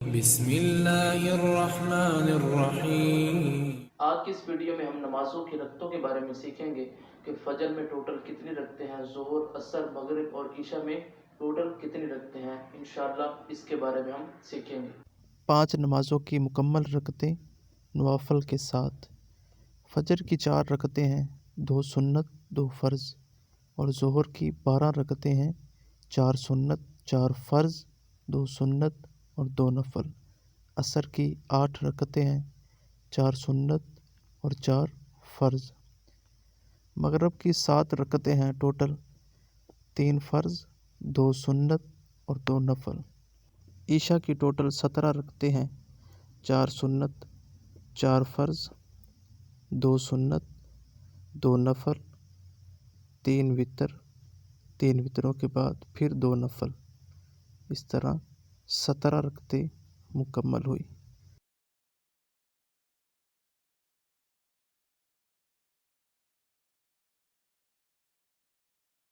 بسم اللہ الرحمن الرحیم۔ آج کی اس ویڈیو میں ہم نمازوں کی رکعتوں کے بارے میں سیکھیں گے کہ فجر میں ٹوٹل کتنی رکعتیں ہیں، ظہر، عصر، مغرب اور عشاء میں ٹوٹل کتنی رکعتیں ہیں۔ انشاءاللہ اس کے بارے میں ہم سیکھیں گے۔ 5 نمازوں کی مکمل رکعتیں نوافل کے ساتھ۔ فجر کی 4 رکعتیں ہیں، 2 سنت 2 فرض، اور ظہر کی 12 رکعتیں ہیں، 4 سنت 4 فرض، 2 سنت اور 2 نفل۔ عصر کی 8 رکعتیں ہیں، 4 سنت اور 4 فرض۔ مغرب کی 7 رکعتیں ہیں ٹوٹل، 3 فرض 2 سنت اور 2 نفل۔ عشاء کی ٹوٹل 17 رکعتیں ہیں، 4 سنت 4 فرض، 2 سنت 2 نفل، 3 وتر، 3 وتروں کے بعد پھر 2 نفل۔ اس طرح 17 رکعتیں مکمل ہوئی۔